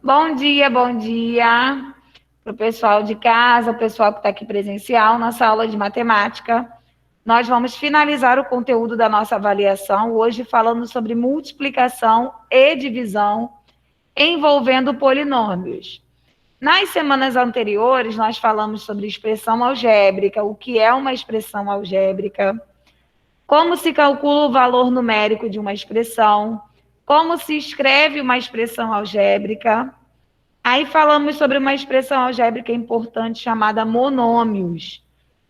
Bom dia para o pessoal de casa, o pessoal que está aqui presencial, nossa aula de matemática. Nós vamos finalizar o conteúdo da nossa avaliação hoje falando sobre multiplicação e divisão envolvendo polinômios. Nas semanas anteriores, nós falamos sobre expressão algébrica, o que é uma expressão algébrica, como se calcula o valor numérico de uma expressão, como se escreve uma expressão algébrica. Aí falamos sobre uma expressão algébrica importante chamada monômios.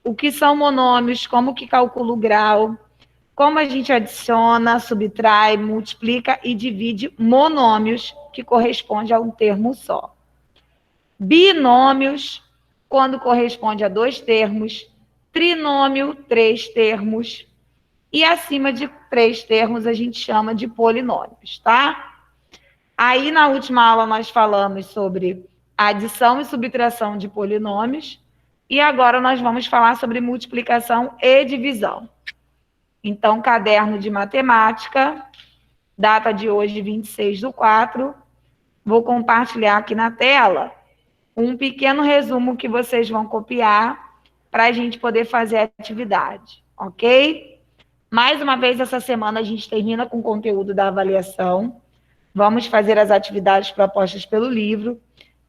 O que são monômios, como que calcula o grau, como a gente adiciona, subtrai, multiplica e divide monômios, que corresponde a um termo só. Binômios, quando corresponde a dois termos. Trinômio, três termos. E acima de três termos a gente chama de polinômios, tá? Aí, na última aula, nós falamos sobre adição e subtração de polinômios, e agora nós vamos falar sobre multiplicação e divisão. Então, caderno de matemática, data de hoje, 26/4, vou compartilhar aqui na tela um pequeno resumo que vocês vão copiar para a gente poder fazer a atividade, ok? Mais uma vez, essa semana a gente termina com o conteúdo da avaliação. Vamos fazer as atividades propostas pelo livro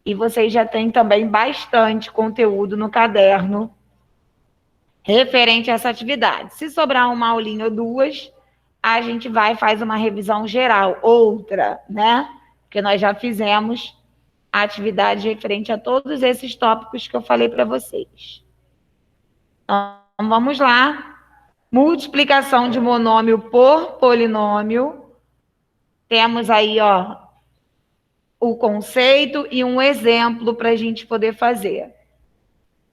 e vocês já têm também bastante conteúdo no caderno referente a essa atividade. Se sobrar uma aulinha ou duas, a gente vai e faz uma revisão geral, outra, né? Porque nós já fizemos a atividade referente a todos esses tópicos que eu falei para vocês. Então, vamos lá. Multiplicação de monômio por polinômio. Temos aí, ó, o conceito e um exemplo para a gente poder fazer.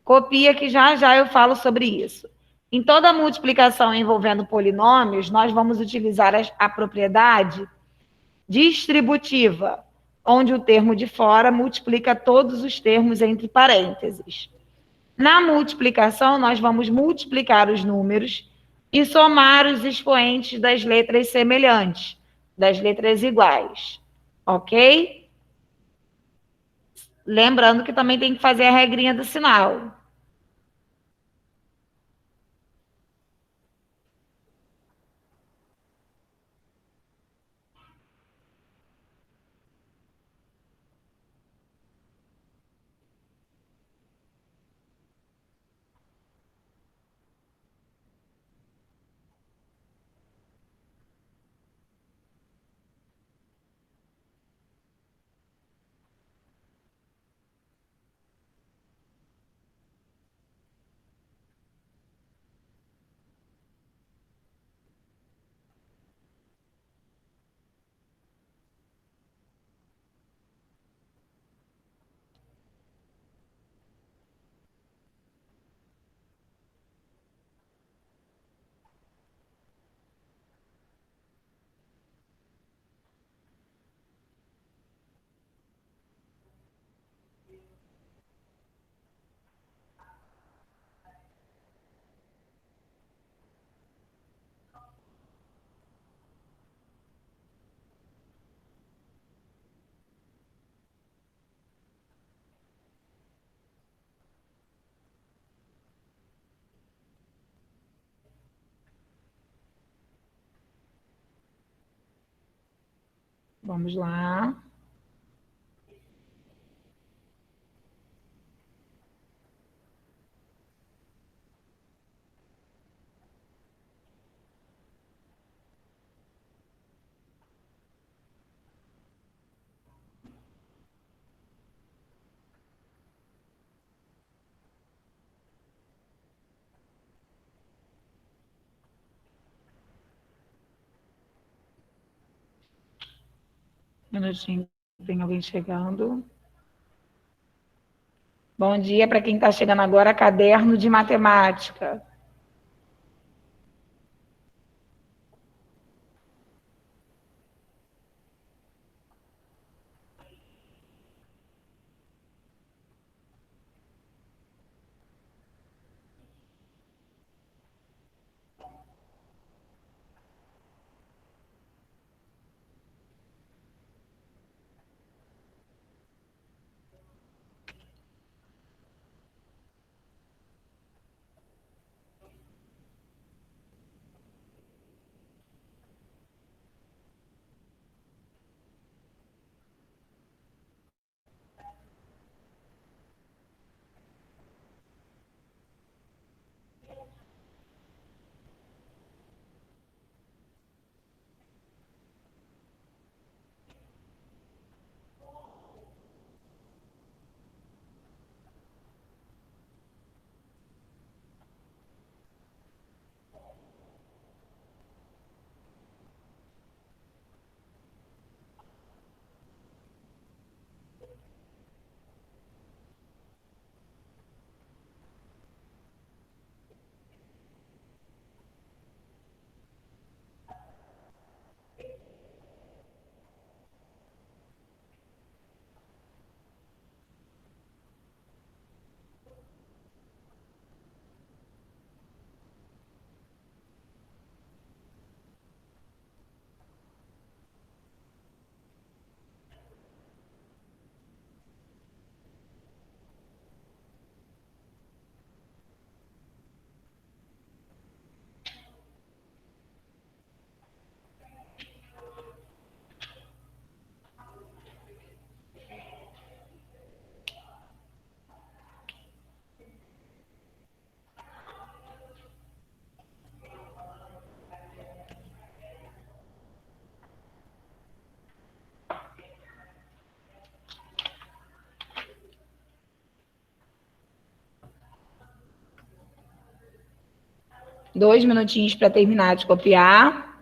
Copia que já já eu falo sobre isso. Em toda multiplicação envolvendo polinômios, nós vamos utilizar a propriedade distributiva, onde o termo de fora multiplica todos os termos entre parênteses. Na multiplicação, nós vamos multiplicar os números e somar os expoentes das letras semelhantes, das letras iguais. Ok? Lembrando que também tem que fazer a regrinha do sinal. Vamos lá. Um minutinho, tem alguém chegando. Bom dia para quem está chegando agora, caderno de matemática. 2 minutinhos para terminar de copiar.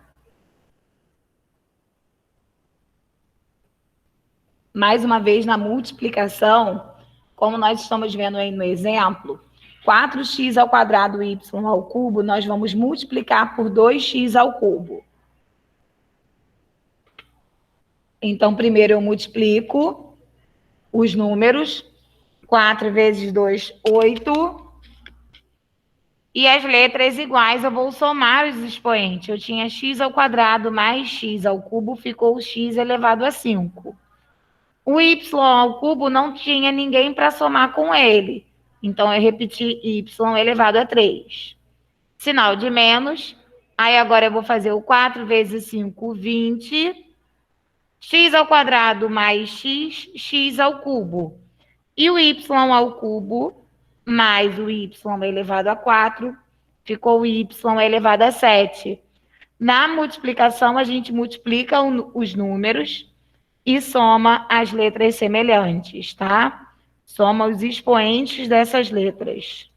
Mais uma vez, na multiplicação, como nós estamos vendo aí no exemplo, 4x ao quadrado y ao cubo, nós vamos multiplicar por 2x ao cubo. Então, primeiro eu multiplico os números. 4 vezes 2, 8. E as letras iguais, eu vou somar os expoentes. Eu tinha x ao quadrado mais x ao cubo, ficou x elevado a 5. O y ao cubo não tinha ninguém para somar com ele. Então, eu repeti y elevado a 3. Sinal de menos. Aí, agora eu vou fazer o 4 vezes 5, 20. X ao quadrado mais x, x ao cubo. E o y ao cubo mais o y elevado a 4, ficou o y elevado a 7. Na multiplicação, a gente multiplica os números e soma as letras semelhantes, tá? Soma os expoentes dessas letras.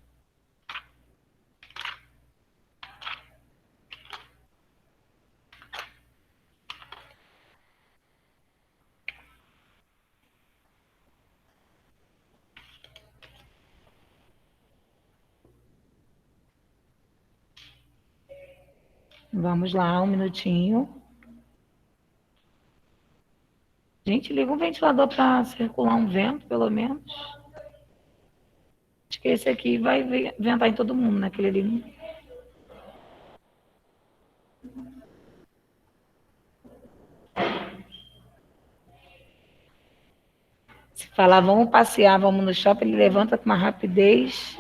Vamos lá, um minutinho. Gente, liga um ventilador para circular um vento, pelo menos. Acho que esse aqui vai ventar em todo mundo, naquele ali. Se falar, vamos passear, vamos no shopping, ele levanta com uma rapidez.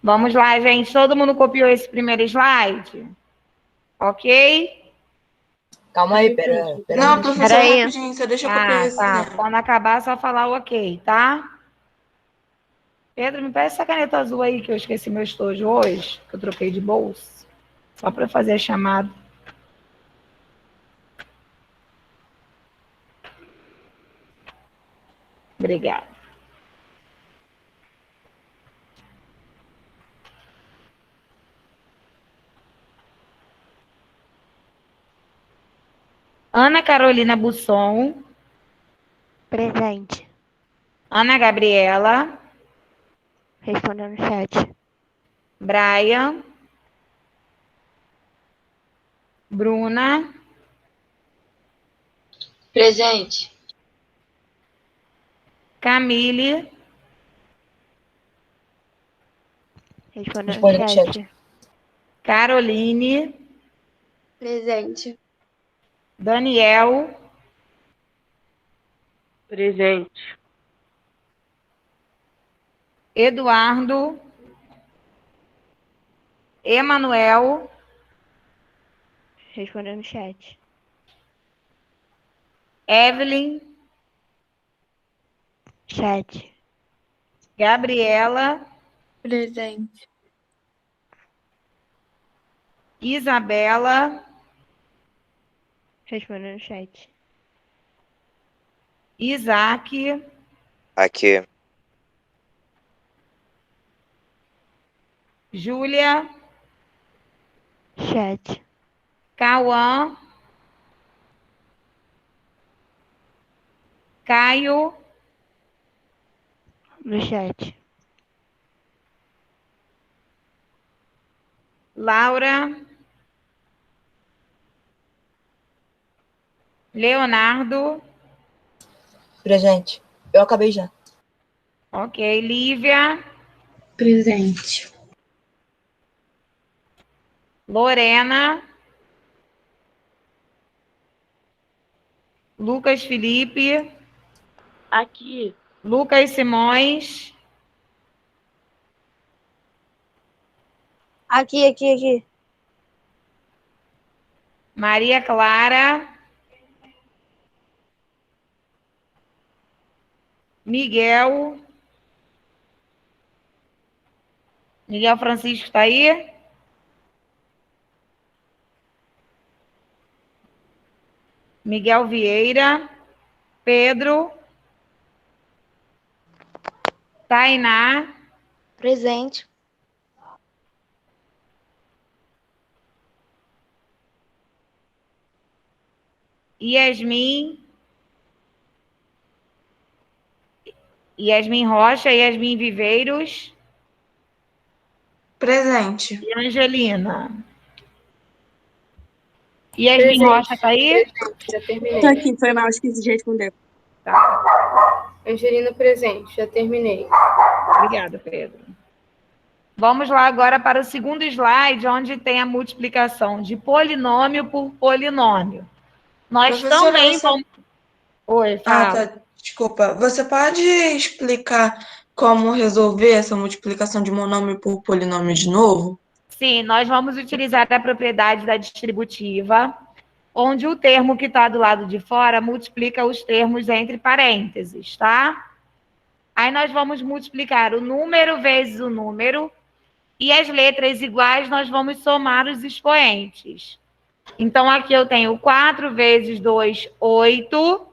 Vamos lá, gente. Todo mundo copiou esse primeiro slide? Ok? Calma aí, pera. Não, professora, rapidinho, só deixa eu copiar esse. Tá. Quando acabar, só falar o ok, tá? Pedro, me peça essa caneta azul aí, que eu esqueci meu estojo hoje, que eu troquei de bolsa. Só para fazer a chamada. Obrigada. Ana Carolina Busson. Presente. Ana Gabriela. Respondendo no chat. Brian. Bruna. Presente. Camille. Respondendo no chat. Caroline. Presente. Daniel. Presente. Eduardo. Emanuel. Respondendo no chat. Evelyn. Chat. Gabriela. Presente. Isabela. Respondendo no chat. Isaac. Aqui. Júlia. Chat. Cauã. Caio. No chat. Laura. Leonardo. Presente. Eu acabei já. Ok. Lívia. Presente. Lorena. Lucas Felipe. Aqui. Lucas Simões. Aqui. Maria Clara. Miguel. Miguel Francisco está aí? Miguel Vieira. Pedro. Tainá, Presente. Yasmin, Yasmin Rocha, Yasmin Viveiros Presente. e Angelina. Yasmin Rocha tá aí? Já terminei. Tô aqui, foi mal, esqueci de responder. Angelina presente, já terminei. Obrigada, Pedro. Vamos lá agora para o segundo slide, onde tem a multiplicação de polinômio por polinômio. Nós Professora, também você... vamos... Oi, Ah, fala. tá. Desculpa. Você pode explicar como resolver essa multiplicação de monômio por polinômio de novo? Sim, nós vamos utilizar a propriedade da distributiva, onde o termo que está do lado de fora multiplica os termos entre parênteses, tá? Aí nós vamos multiplicar o número vezes o número, e as letras iguais nós vamos somar os expoentes. Então, aqui eu tenho 4 vezes 2, 8.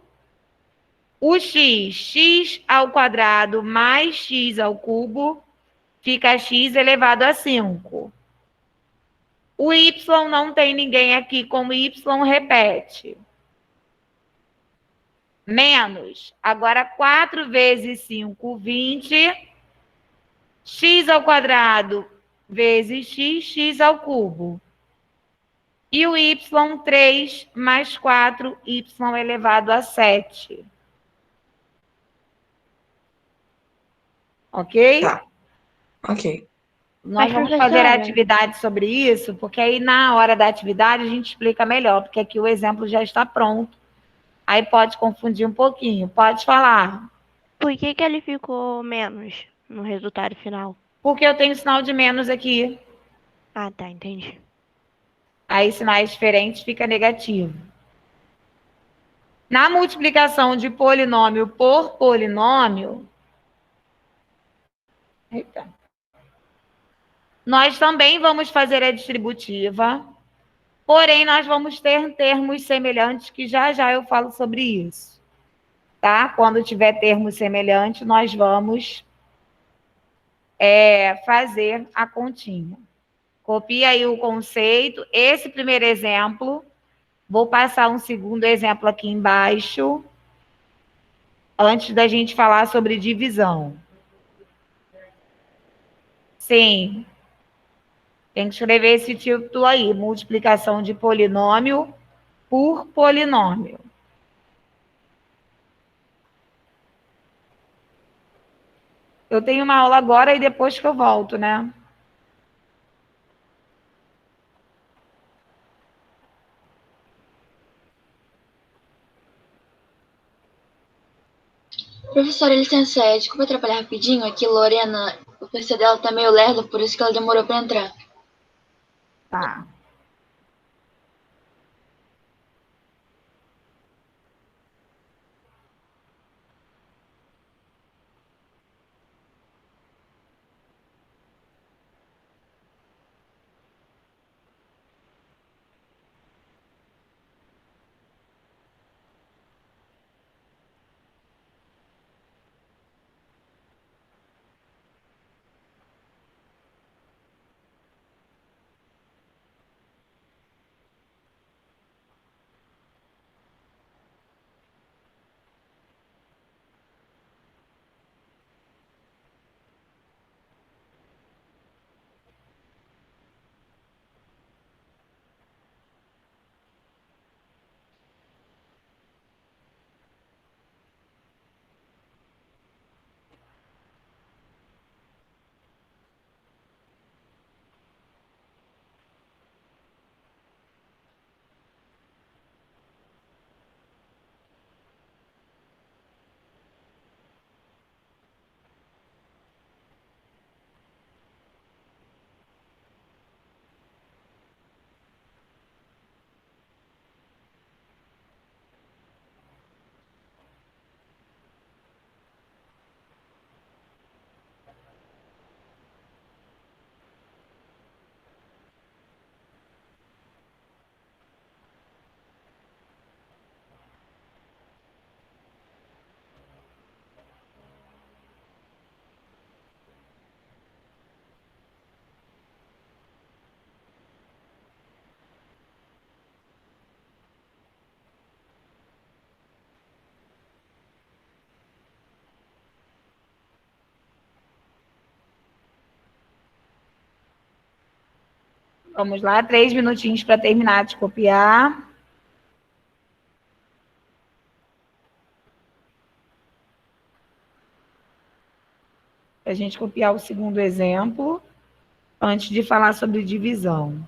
O x ao quadrado mais x ao cubo, fica x elevado a 5. O y não tem ninguém aqui, como y repete. Menos. Agora, 4 vezes 5, 20. X ao quadrado vezes x, x ao cubo. E o y, 3 mais 4, y elevado a 7. Ok? Tá. Ok. Nós vamos fazer a atividade sobre isso, porque aí na hora da atividade a gente explica melhor, porque aqui o exemplo já está pronto. Aí pode confundir um pouquinho. Pode falar. Por que ele ficou menos no resultado final? Porque eu tenho sinal de menos aqui. Ah, tá, entendi. Aí sinais diferentes fica negativo. Na multiplicação de polinômio por polinômio, nós também vamos fazer a distributiva, porém nós vamos ter termos semelhantes, que já já eu falo sobre isso. Tá? Quando tiver termos semelhantes, nós vamos fazer a continha. Copia aí o conceito. Esse primeiro exemplo, vou passar um segundo exemplo aqui embaixo, antes da gente falar sobre divisão. Sim. Tem que escrever esse título aí, multiplicação de polinômio por polinômio. Eu tenho uma aula agora e depois que eu volto, né? Professora, licença, desculpa atrapalhar rapidinho. Aqui, Lorena, o PC dela tá meio lerdo, por isso que ela demorou pra entrar. Tá. Vamos lá, 3 minutinhos para terminar de copiar. Para a gente copiar o segundo exemplo, antes de falar sobre divisão.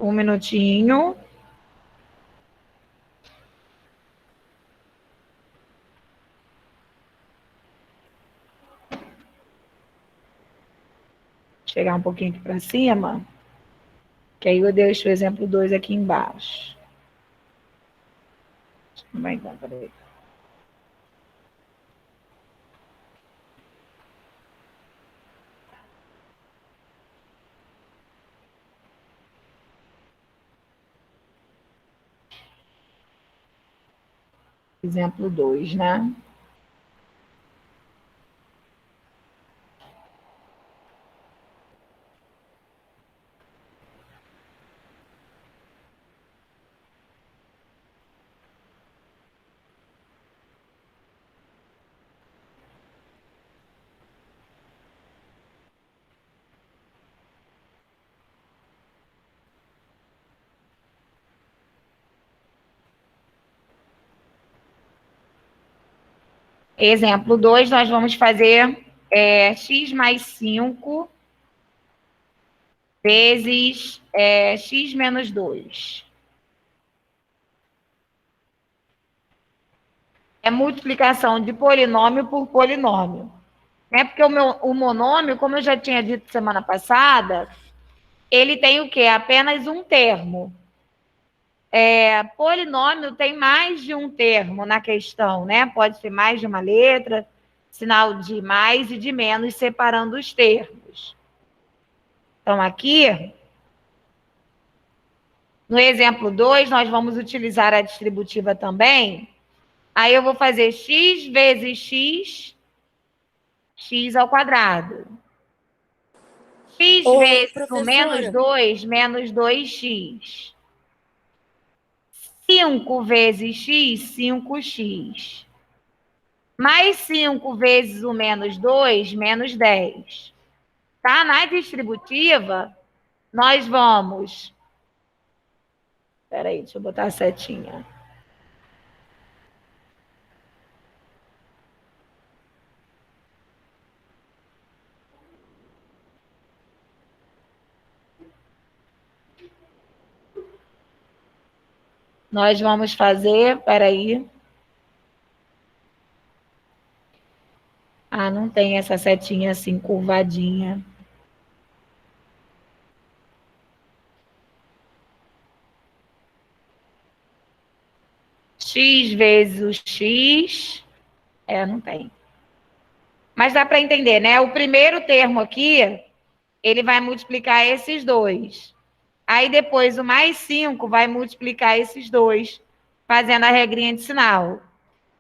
Um minutinho. Chegar um pouquinho aqui para cima, que aí eu deixo o exemplo 2 aqui embaixo. Vai então, peraí. Exemplo 2, né? Exemplo 2, nós vamos fazer x mais 5 vezes x menos 2. É multiplicação de polinômio por polinômio. Né? Porque o monômio, como eu já tinha dito semana passada, ele tem o quê? Apenas um termo. Polinômio tem mais de um termo na questão, né? Pode ser mais de uma letra, sinal de mais e de menos, separando os termos. Então, aqui, no exemplo 2, nós vamos utilizar a distributiva também. Aí eu vou fazer x vezes x, x ao quadrado. X vezes o menos 2, menos 2x. 5 vezes x, 5x. Mais 5 vezes o menos 2, menos 10. Tá? Na distributiva, nós vamos... Espera aí, deixa eu botar a setinha. Nós vamos fazer... Espera aí. Ah, não tem essa setinha assim, curvadinha. X vezes o x... não tem. Mas dá para entender, né? O primeiro termo aqui, ele vai multiplicar esses dois. Aí depois o mais 5 vai multiplicar esses dois, fazendo a regrinha de sinal.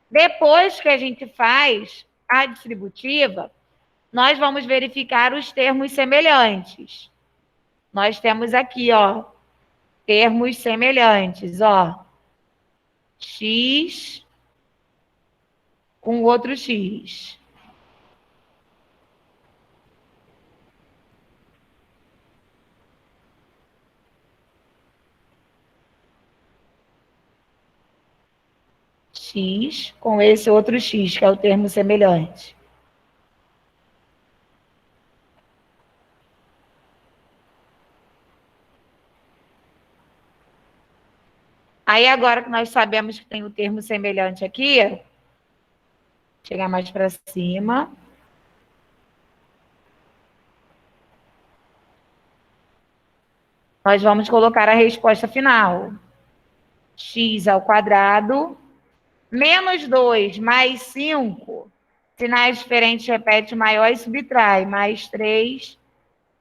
Depois que a gente faz a distributiva, nós vamos verificar os termos semelhantes. Nós temos aqui, ó, termos semelhantes, ó. X com outro x. X com esse outro x, que é o termo semelhante. Aí, agora que nós sabemos que tem o termo semelhante aqui, chegar mais para cima. Nós vamos colocar a resposta final. X ao quadrado, menos 2 mais 5, sinais diferentes, repete o maior e subtrai, mais 3,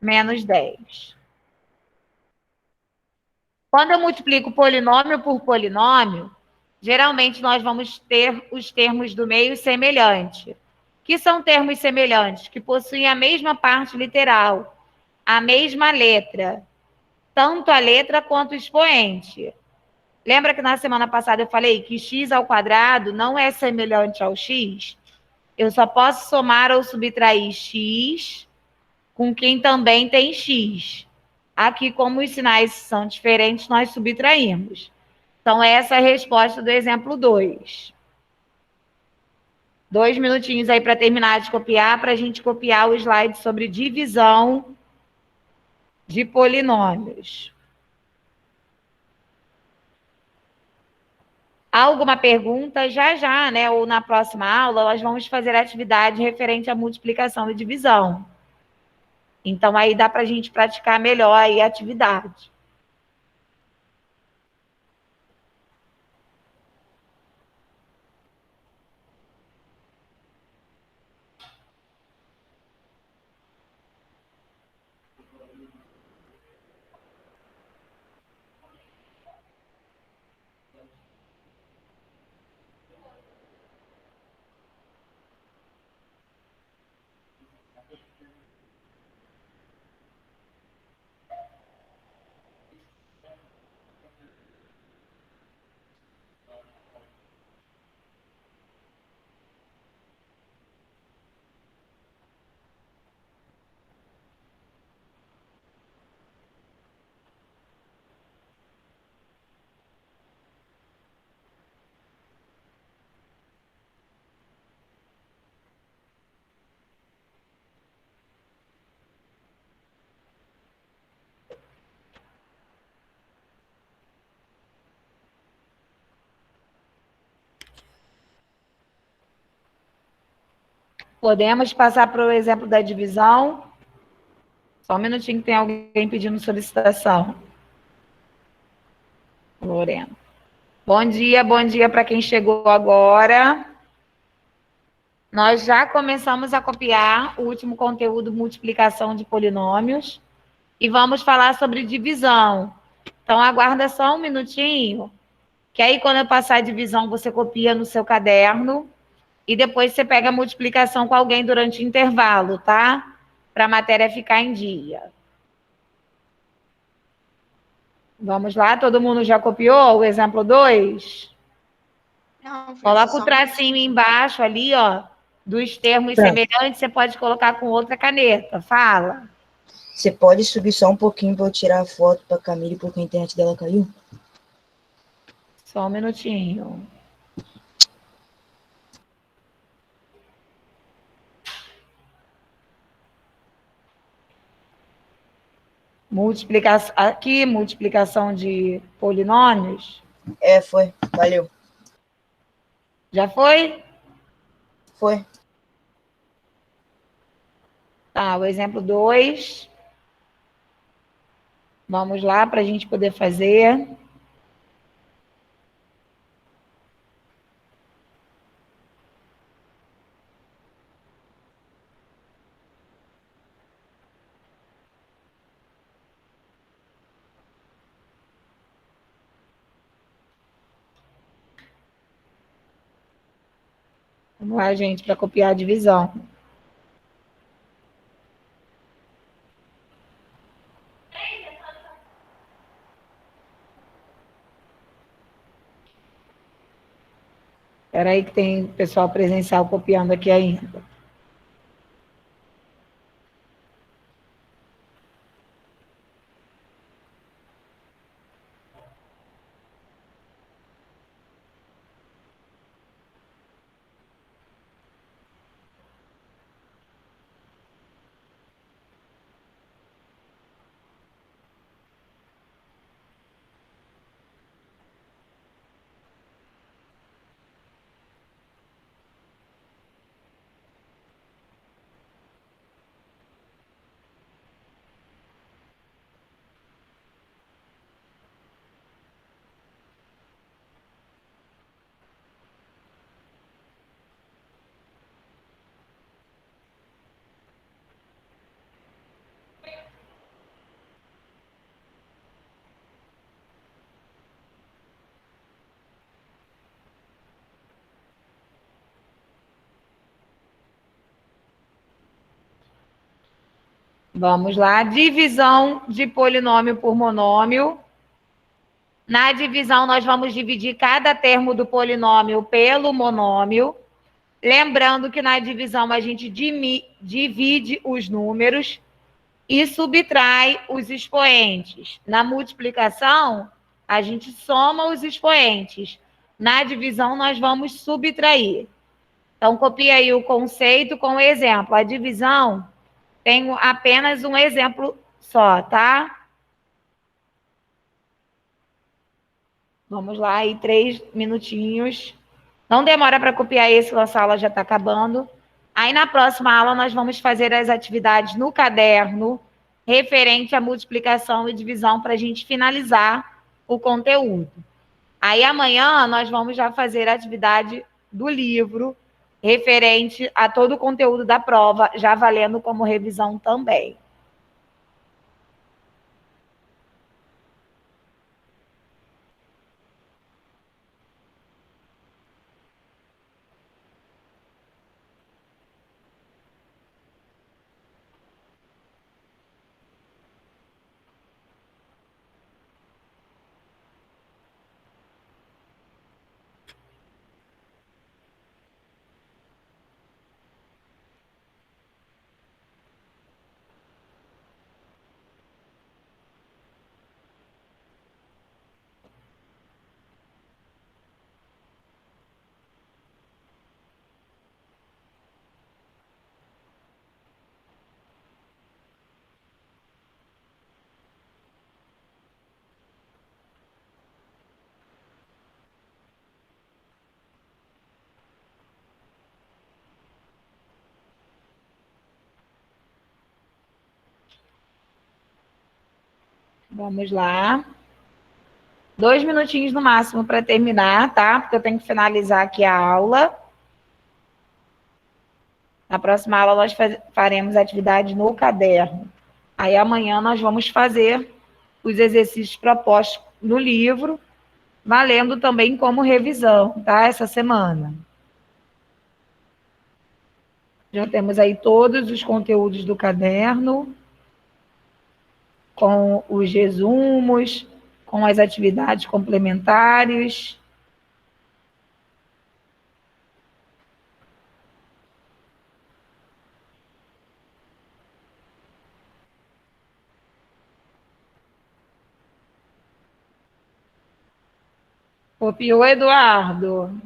menos 10. Quando eu multiplico polinômio por polinômio, geralmente nós vamos ter os termos do meio semelhante. Que são termos semelhantes? Que possuem a mesma parte literal, a mesma letra, tanto a letra quanto o expoente. Lembra que na semana passada eu falei que x ao quadrado não é semelhante ao x? Eu só posso somar ou subtrair x com quem também tem x. Aqui, como os sinais são diferentes, nós subtraímos. Então, essa é a resposta do exemplo 2. 2 minutinhos aí para terminar de copiar, para a gente copiar o slide sobre divisão de polinômios. Alguma pergunta? Já já, né? Ou na próxima aula, nós vamos fazer atividade referente à multiplicação e divisão. Então, aí dá para a gente praticar melhor aí a atividade. Podemos passar para o exemplo da divisão? Só um minutinho que tem alguém pedindo solicitação. Lorena. Bom dia para quem chegou agora. Nós já começamos a copiar o último conteúdo, multiplicação de polinômios, e vamos falar sobre divisão. Então, aguarda só um minutinho, que aí quando eu passar a divisão, você copia no seu caderno, e depois você pega a multiplicação com alguém durante o intervalo, tá? Para a matéria ficar em dia. Vamos lá, todo mundo já copiou o exemplo 2? Não, filho, Coloca só o tracinho embaixo ali, ó, dos termos semelhantes, você pode colocar com outra caneta. Fala. Você pode subir só um pouquinho para eu tirar a foto para a Camille porque a internet dela caiu? Só um minutinho. Multiplicação, aqui, multiplicação de polinômios. É, foi. Valeu. Já foi? Foi. Tá, o exemplo 2. Vamos lá para a gente poder fazer. Vamos lá, gente, para copiar a divisão. Espera aí que tem pessoal presencial copiando aqui ainda. Vamos lá. Divisão de polinômio por monômio. Na divisão, nós vamos dividir cada termo do polinômio pelo monômio. Lembrando que na divisão a gente divide os números e subtrai os expoentes. Na multiplicação, a gente soma os expoentes. Na divisão, nós vamos subtrair. Então, copia aí o conceito com o exemplo. A divisão tem apenas um exemplo só, tá? Vamos lá, aí 3 minutinhos. Não demora para copiar esse, a aula já está acabando. Aí, na próxima aula, nós vamos fazer as atividades no caderno, referente à multiplicação e divisão, para a gente finalizar o conteúdo. Aí, amanhã, nós vamos já fazer a atividade do livro, referente a todo o conteúdo da prova, já valendo como revisão também. Vamos lá. 2 minutinhos no máximo para terminar, tá? Porque eu tenho que finalizar aqui a aula. Na próxima aula, nós faremos atividade no caderno. Aí, amanhã, nós vamos fazer os exercícios propostos no livro, valendo também como revisão, tá? Essa semana. Já temos aí todos os conteúdos do caderno, com os resumos, com as atividades complementares. Copiou, Eduardo?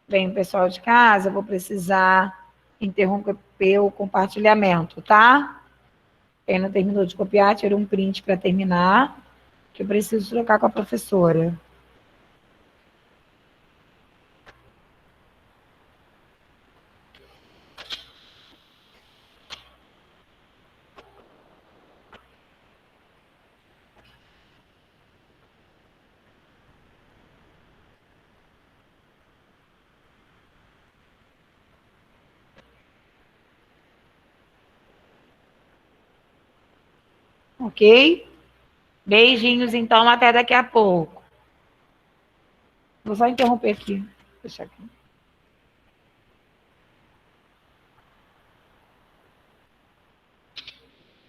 Bem, pessoal de casa, vou precisar interromper o compartilhamento, tá? Quem não terminou de copiar, tira um print para terminar, que eu preciso trocar com a professora. Ok? Beijinhos, então, até daqui a pouco. Vou só interromper aqui. Deixa aqui.